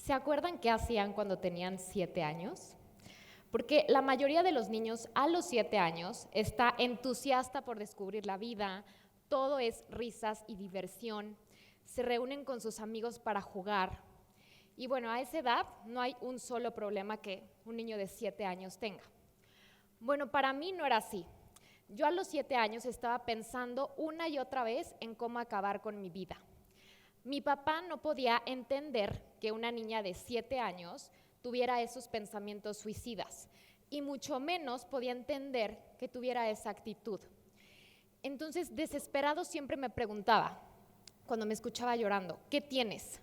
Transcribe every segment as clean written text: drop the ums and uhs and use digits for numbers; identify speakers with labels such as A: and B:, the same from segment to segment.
A: ¿Se acuerdan qué hacían cuando tenían 7 años? Porque la mayoría de los niños a los 7 años está entusiasta por descubrir la vida, todo es risas y diversión, se reúnen con sus amigos para jugar. Y bueno, a esa edad no hay un solo problema que un niño de 7 años tenga. Bueno, para mí no era así. Yo a los 7 años estaba pensando una y otra vez en cómo acabar con mi vida. Mi papá no podía entender que una niña de 7 años tuviera esos pensamientos suicidas y mucho menos podía entender que tuviera esa actitud. Entonces, desesperado siempre me preguntaba, cuando me escuchaba llorando, ¿qué tienes?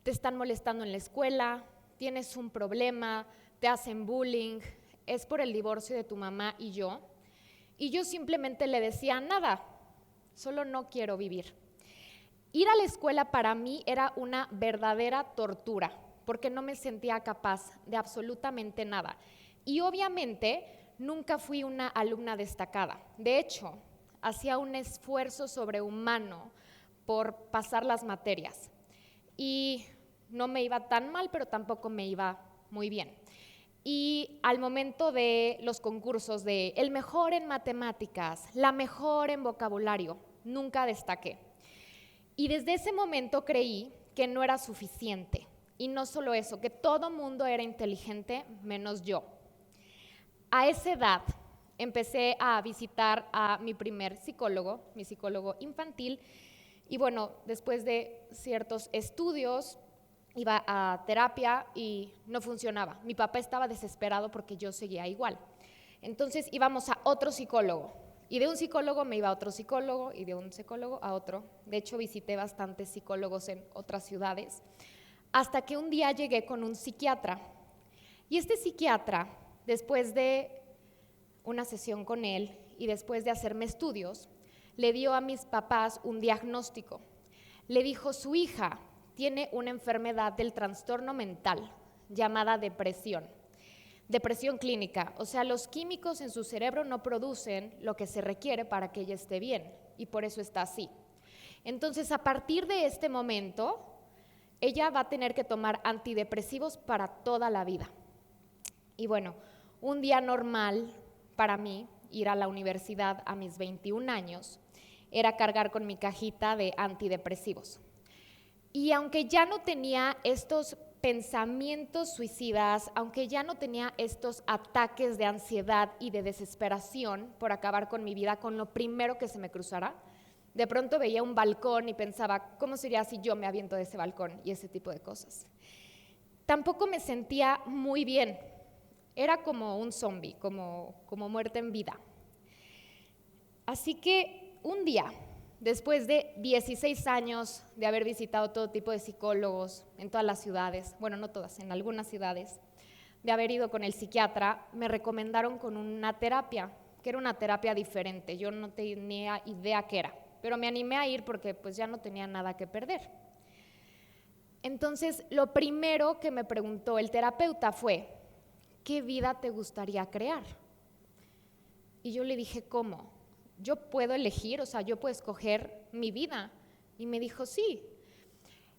A: ¿Te están molestando en la escuela? ¿Tienes un problema? ¿Te hacen bullying? ¿Es por el divorcio de tu mamá y yo? Y yo simplemente le decía, nada, solo no quiero vivir. Ir a la escuela para mí era una verdadera tortura, porque no me sentía capaz de absolutamente nada. Y obviamente nunca fui una alumna destacada. De hecho, hacía un esfuerzo sobrehumano por pasar las materias. Y no me iba tan mal, pero tampoco me iba muy bien. Y al momento de los concursos de el mejor en matemáticas, la mejor en vocabulario, nunca destaqué. Y desde ese momento creí que no era suficiente. Y no solo eso, que todo mundo era inteligente menos yo. A esa edad empecé a visitar a mi primer psicólogo, mi psicólogo infantil, y bueno, después de ciertos estudios, iba a terapia y no funcionaba. Mi papá estaba desesperado porque yo seguía igual. Entonces íbamos a otro psicólogo. Y de un psicólogo me iba a otro psicólogo y de un psicólogo a otro. De hecho, visité bastantes psicólogos en otras ciudades. Hasta que un día llegué con un psiquiatra. Y este psiquiatra, después de una sesión con él y después de hacerme estudios, le dio a mis papás un diagnóstico. Le dijo, su hija tiene una enfermedad del trastorno mental llamada depresión. Depresión clínica, o sea, los químicos en su cerebro no producen lo que se requiere para que ella esté bien y por eso está así. Entonces, a partir de este momento, ella va a tener que tomar antidepresivos para toda la vida. Y bueno, un día normal para mí, ir a la universidad a mis 21 años, era cargar con mi cajita de antidepresivos. Y aunque ya no tenía estos pensamientos suicidas, aunque ya no tenía estos ataques de ansiedad y de desesperación por acabar con mi vida con lo primero que se me cruzara, de pronto veía un balcón y pensaba, ¿cómo sería si yo me aviento de ese balcón? Y ese tipo de cosas. Tampoco me sentía muy bien, era como un zombie, como muerte en vida. Así que un día, después de 16 años de haber visitado todo tipo de psicólogos en todas las ciudades, bueno, no todas, en algunas ciudades, de haber ido con el psiquiatra, me recomendaron con una terapia, que era una terapia diferente. Yo no tenía idea qué era, pero me animé a ir porque pues ya no tenía nada que perder. Entonces, lo primero que me preguntó el terapeuta fue, ¿qué vida te gustaría crear? Y yo le dije, ¿cómo? ¿Yo puedo elegir? O sea, ¿yo puedo escoger mi vida? Y me dijo, sí.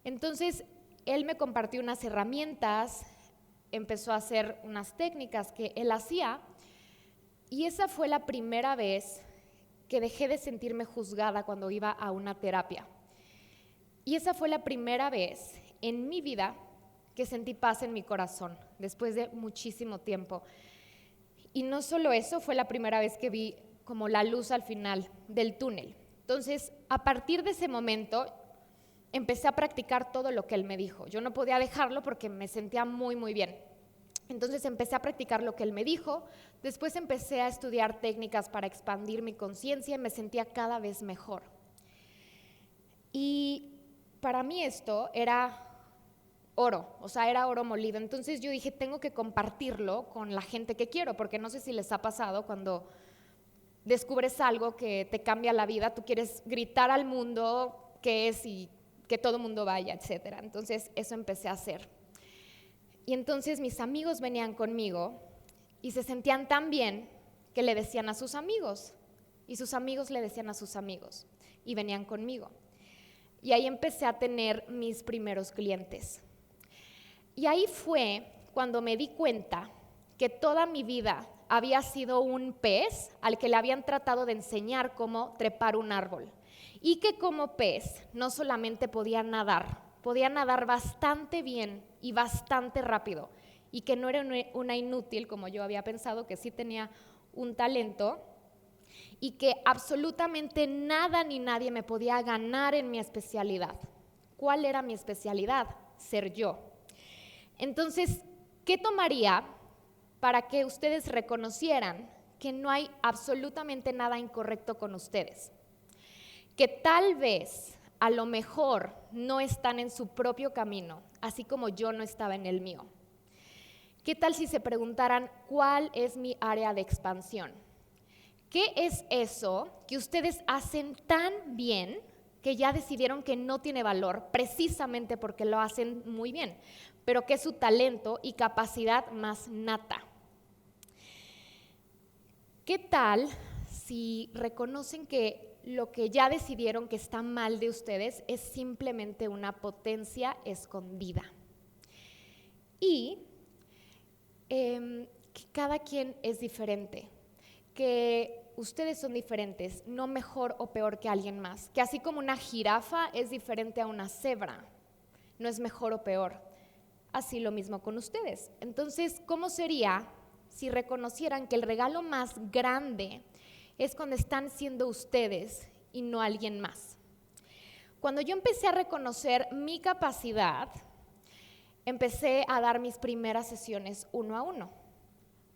A: Entonces, él me compartió unas herramientas, empezó a hacer unas técnicas que él hacía, y esa fue la primera vez que dejé de sentirme juzgada cuando iba a una terapia. Y esa fue la primera vez en mi vida que sentí paz en mi corazón, después de muchísimo tiempo. Y no solo eso, fue la primera vez que vi como la luz al final del túnel. Entonces, a partir de ese momento, empecé a practicar todo lo que él me dijo. Yo no podía dejarlo porque me sentía muy, muy bien. Entonces empecé a practicar lo que él me dijo, después empecé a estudiar técnicas para expandir mi conciencia y me sentía cada vez mejor. Y para mí esto era oro, o sea, era oro molido. Entonces yo dije, tengo que compartirlo con la gente que quiero, porque no sé si les ha pasado cuando descubres algo que te cambia la vida, tú quieres gritar al mundo qué es y que todo el mundo vaya, etcétera. Entonces eso empecé a hacer. Y entonces mis amigos venían conmigo y se sentían tan bien que le decían a sus amigos y sus amigos le decían a sus amigos y venían conmigo. Y ahí empecé a tener mis primeros clientes. Y ahí fue cuando me di cuenta que toda mi vida había sido un pez al que le habían tratado de enseñar cómo trepar un árbol. Y que como pez no solamente podía nadar bastante bien y bastante rápido. Y que no era una inútil, como yo había pensado, que sí tenía un talento. Y que absolutamente nada ni nadie me podía ganar en mi especialidad. ¿Cuál era mi especialidad? Ser yo. Entonces, ¿qué tomaría para que ustedes reconocieran que no hay absolutamente nada incorrecto con ustedes? Que tal vez, a lo mejor, no están en su propio camino, así como yo no estaba en el mío. ¿Qué tal si se preguntaran cuál es mi área de expansión? ¿Qué es eso que ustedes hacen tan bien que ya decidieron que no tiene valor precisamente porque lo hacen muy bien, pero que es su talento y capacidad más nata? ¿Qué tal si reconocen que lo que ya decidieron que está mal de ustedes es simplemente una potencia escondida? Y que cada quien es diferente, que ustedes son diferentes, no mejor o peor que alguien más, que así como una jirafa es diferente a una cebra, no es mejor o peor, así lo mismo con ustedes. Entonces, ¿cómo sería si reconocieran que el regalo más grande es cuando están siendo ustedes y no alguien más? Cuando yo empecé a reconocer mi capacidad, empecé a dar mis primeras sesiones 1 a 1,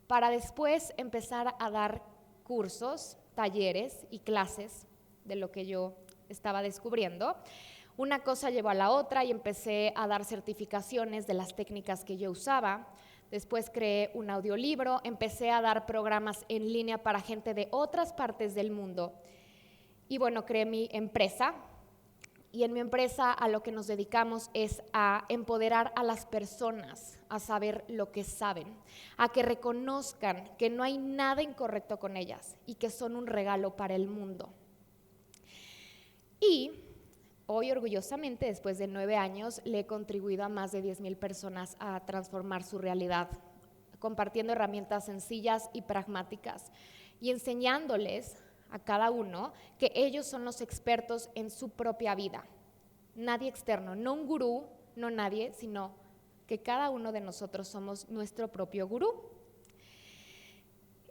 A: para después empezar a dar cursos, talleres y clases de lo que yo estaba descubriendo. Una cosa llevó a la otra y empecé a dar certificaciones de las técnicas que yo usaba. Después creé un audiolibro, empecé a dar programas en línea para gente de otras partes del mundo. Y bueno, creé mi empresa. Y en mi empresa a lo que nos dedicamos es a empoderar a las personas a saber lo que saben, a que reconozcan que no hay nada incorrecto con ellas y que son un regalo para el mundo. Y hoy, orgullosamente, después de 9 años, le he contribuido a más de 10,000 personas a transformar su realidad, compartiendo herramientas sencillas y pragmáticas y enseñándoles a cada uno que ellos son los expertos en su propia vida. Nadie externo, no un gurú, no nadie, sino que cada uno de nosotros somos nuestro propio gurú.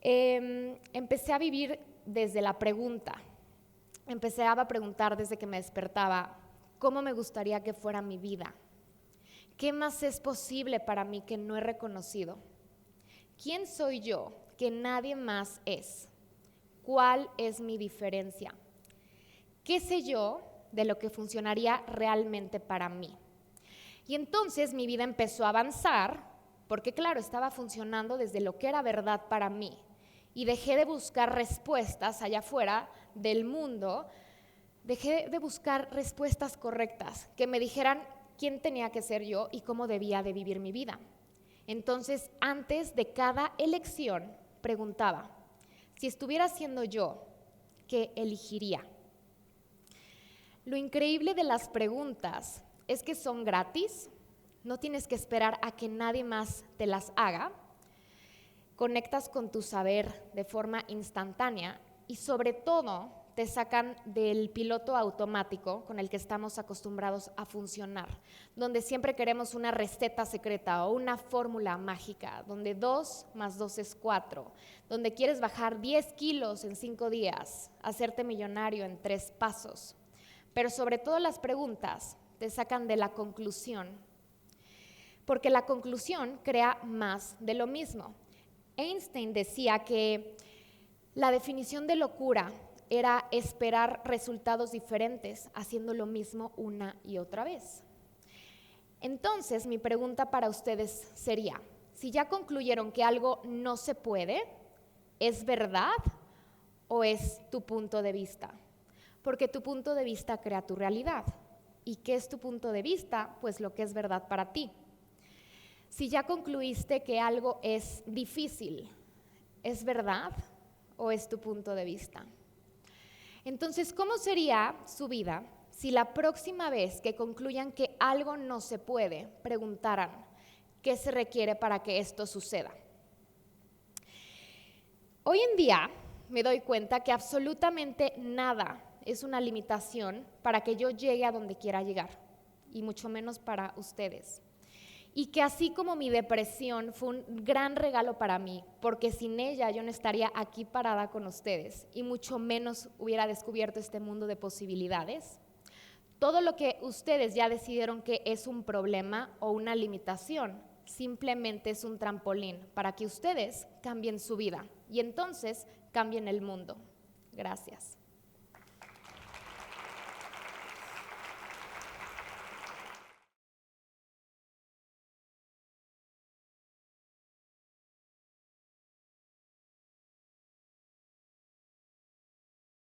A: Empecé a vivir desde la pregunta. Empecé a preguntar desde que me despertaba, ¿cómo me gustaría que fuera mi vida? ¿Qué más es posible para mí que no he reconocido? ¿Quién soy yo que nadie más es? ¿Cuál es mi diferencia? ¿Qué sé yo de lo que funcionaría realmente para mí? Y entonces mi vida empezó a avanzar, porque claro, estaba funcionando desde lo que era verdad para mí. Y dejé de buscar respuestas allá afuera del mundo, dejé de buscar respuestas correctas, que me dijeran quién tenía que ser yo y cómo debía de vivir mi vida. Entonces, antes de cada elección, preguntaba, si estuviera siendo yo, ¿qué elegiría? Lo increíble de las preguntas es que son gratis, no tienes que esperar a que nadie más te las haga, conectas con tu saber de forma instantánea y sobre todo te sacan del piloto automático con el que estamos acostumbrados a funcionar, donde siempre queremos una receta secreta o una fórmula mágica, donde 2 más 2 es 4, donde quieres bajar 10 kilos en 5 días, hacerte millonario en 3 pasos. Pero sobre todo las preguntas te sacan de la conclusión, porque la conclusión crea más de lo mismo. Einstein decía que la definición de locura era esperar resultados diferentes haciendo lo mismo una y otra vez. Entonces, mi pregunta para ustedes sería, si ya concluyeron que algo no se puede, ¿es verdad o es tu punto de vista? Porque tu punto de vista crea tu realidad. ¿Y qué es tu punto de vista? Pues lo que es verdad para ti. Si ya concluiste que algo es difícil, ¿es verdad o es tu punto de vista? Entonces, ¿cómo sería su vida si la próxima vez que concluyan que algo no se puede, preguntaran, ¿qué se requiere para que esto suceda? Hoy en día me doy cuenta que absolutamente nada es una limitación para que yo llegue a donde quiera llegar, y mucho menos para ustedes. Y que así como mi depresión fue un gran regalo para mí, porque sin ella yo no estaría aquí parada con ustedes y mucho menos hubiera descubierto este mundo de posibilidades, todo lo que ustedes ya decidieron que es un problema o una limitación, simplemente es un trampolín para que ustedes cambien su vida y entonces cambien el mundo. Gracias.